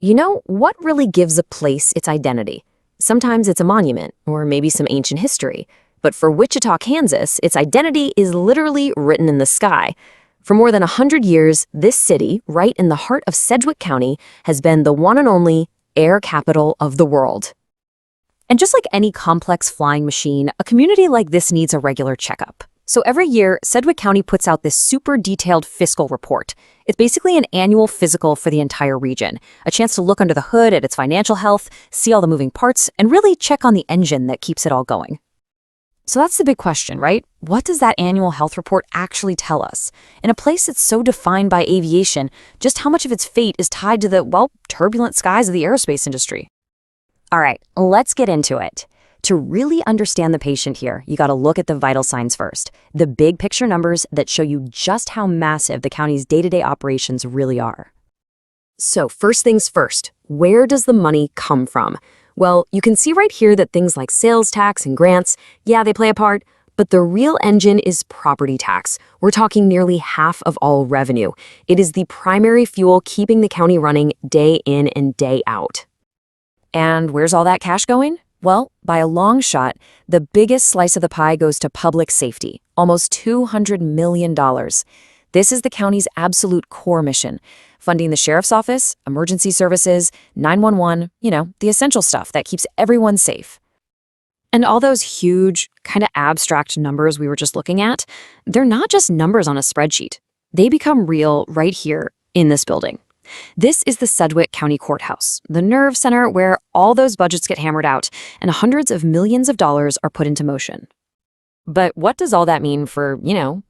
You know, what really gives a place its identity? Sometimes it's a monument, or maybe some ancient history. But for Wichita, Kansas, its identity is literally written in the sky. For more than 100 years, this city, right in the heart of Sedgwick County, has been the one and only air capital of the world. And just like any complex flying machine, a community like this needs a regular checkup. So every year, Sedgwick County puts out this super detailed fiscal report. It's basically an annual physical for the entire region, a chance to look under the hood at its financial health, see all the moving parts, and really check on the engine that keeps it all going. So that's the big question, right? What does that annual health report actually tell us? In a place that's so defined by aviation, just how much of its fate is tied to the, well, turbulent skies of the aerospace industry? All right, let's get into it. To really understand the patient here, you got to look at the vital signs first, the big picture numbers that show you just how massive the county's day-to-day operations really are. So first things first, where does the money come from? Well, you can see right here that things like sales tax and grants, yeah, they play a part, but the real engine is property tax. We're talking nearly half of all revenue. It is the primary fuel keeping the county running day in and day out. And where's all that cash going? Well, by a long shot, the biggest slice of the pie goes to public safety, almost $200 million. This is the county's absolute core mission, funding the sheriff's office, emergency services, 911, the essential stuff that keeps everyone safe. And all those huge, kind of abstract numbers we were just looking at, they're not just numbers on a spreadsheet. They become real right here in this building. This is the Sedgwick County Courthouse, the nerve center where all those budgets get hammered out and hundreds of millions of dollars are put into motion. But what does all that mean for,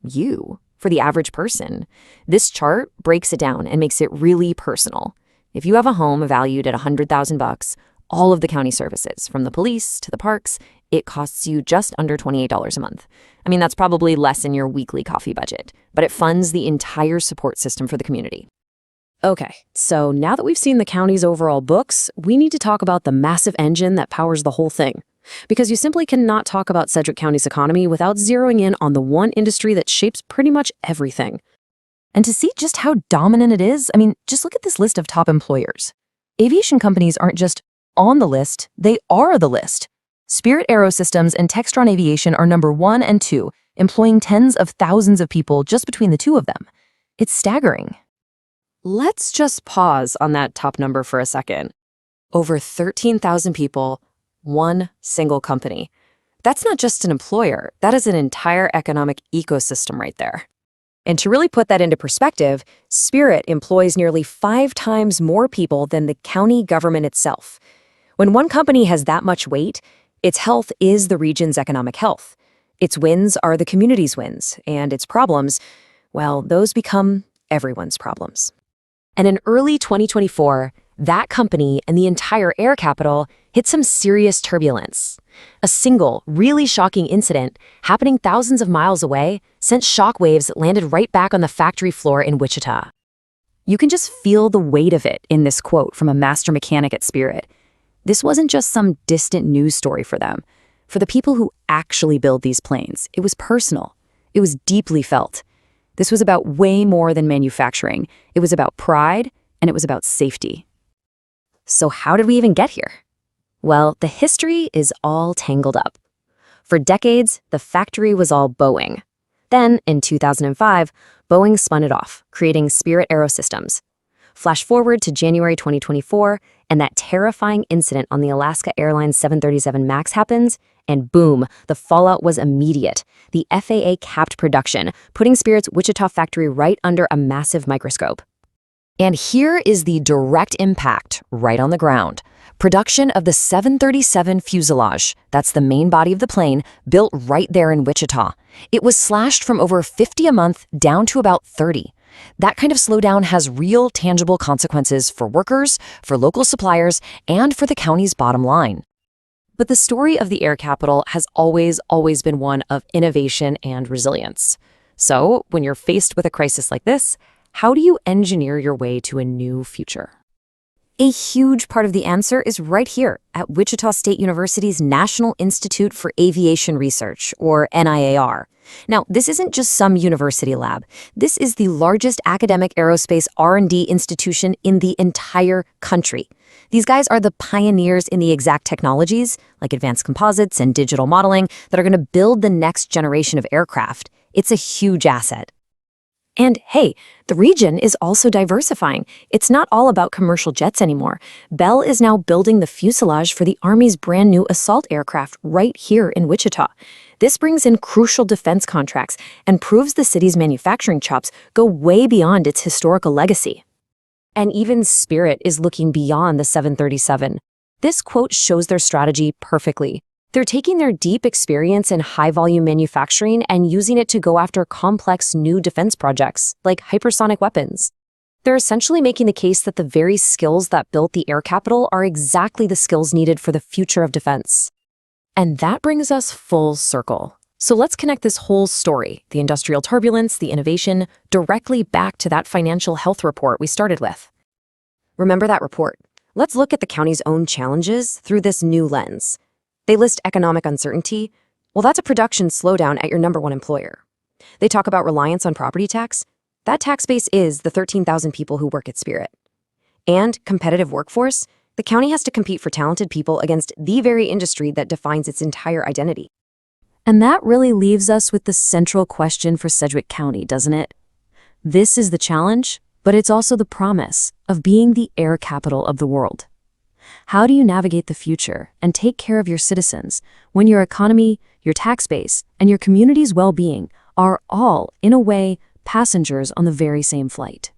you, for the average person? This chart breaks it down and makes it really personal. If you have a home valued at $100,000, all of the county services, from the police to the parks, it costs you just under $28 a month. I mean, that's probably less than your weekly coffee budget, but it funds the entire support system for the community. Okay, so now that we've seen the county's overall books, we need to talk about the massive engine that powers the whole thing. Because you simply cannot talk about Sedgwick County's economy without zeroing in on the one industry that shapes pretty much everything. And to see just how dominant it is, just look at this list of top employers. Aviation companies aren't just on the list, they are the list. Spirit AeroSystems and Textron Aviation are number 1 and 2, employing tens of thousands of people just between the two of them. It's staggering. Let's just pause on that top number for a second. Over 13,000 people, one single company. That's not just an employer, that is an entire economic ecosystem right there. And to really put that into perspective, Spirit employs nearly 5 times more people than the county government itself. When one company has that much weight, its health is the region's economic health. Its wins are the community's wins, and its problems, well, those become everyone's problems. And in early 2024, that company and the entire air capital hit some serious turbulence. A single, really shocking incident happening thousands of miles away sent shockwaves that landed right back on the factory floor in Wichita. You can just feel the weight of it in this quote from a master mechanic at Spirit. This wasn't just some distant news story for them. For the people who actually build these planes, it was personal. It was deeply felt. This was about way more than manufacturing. It was about pride, and it was about safety. So how did we even get here? Well, the history is all tangled up. For decades, the factory was all Boeing. Then, in 2005, Boeing spun it off, creating Spirit AeroSystems. Flash forward to January 2024, and that terrifying incident on the Alaska Airlines 737 MAX happens, and boom, the fallout was immediate. The FAA capped production, putting Spirit's Wichita factory right under a massive microscope. And here is the direct impact right on the ground. Production of the 737 fuselage, that's the main body of the plane, built right there in Wichita. It was slashed from over 50 a month down to about 30. That kind of slowdown has real, tangible consequences for workers, for local suppliers, and for the county's bottom line. But the story of the air capital has always been one of innovation and resilience. So, when you're faced with a crisis like this, how do you engineer your way to a new future? A huge part of the answer is right here at Wichita State University's National Institute for Aviation Research, or NIAR. Now, this isn't just some university lab. This is the largest academic aerospace R&D institution in the entire country. These guys are the pioneers in the exact technologies, like advanced composites and digital modeling, that are going to build the next generation of aircraft. It's a huge asset. And hey, the region is also diversifying. It's not all about commercial jets anymore. Bell is now building the fuselage for the Army's brand new assault aircraft right here in Wichita. This brings in crucial defense contracts and proves the city's manufacturing chops go way beyond its historical legacy. And even Spirit is looking beyond the 737. This quote shows their strategy perfectly. They're taking their deep experience in high-volume manufacturing and using it to go after complex new defense projects, like hypersonic weapons. They're essentially making the case that the very skills that built the air capital are exactly the skills needed for the future of defense. And that brings us full circle. So let's connect this whole story, the industrial turbulence, the innovation, directly back to that financial health report we started with. Remember that report? Let's look at the county's own challenges through this new lens. They list economic uncertainty. Well, that's a production slowdown at your number one employer. They talk about reliance on property tax. That tax base is the 13,000 people who work at Spirit. And competitive workforce. The county has to compete for talented people against the very industry that defines its entire identity. And that really leaves us with the central question for Sedgwick County, doesn't it? This is the challenge, but it's also the promise of being the air capital of the world. How do you navigate the future and take care of your citizens when your economy, your tax base, and your community's well-being are all, in a way, passengers on the very same flight?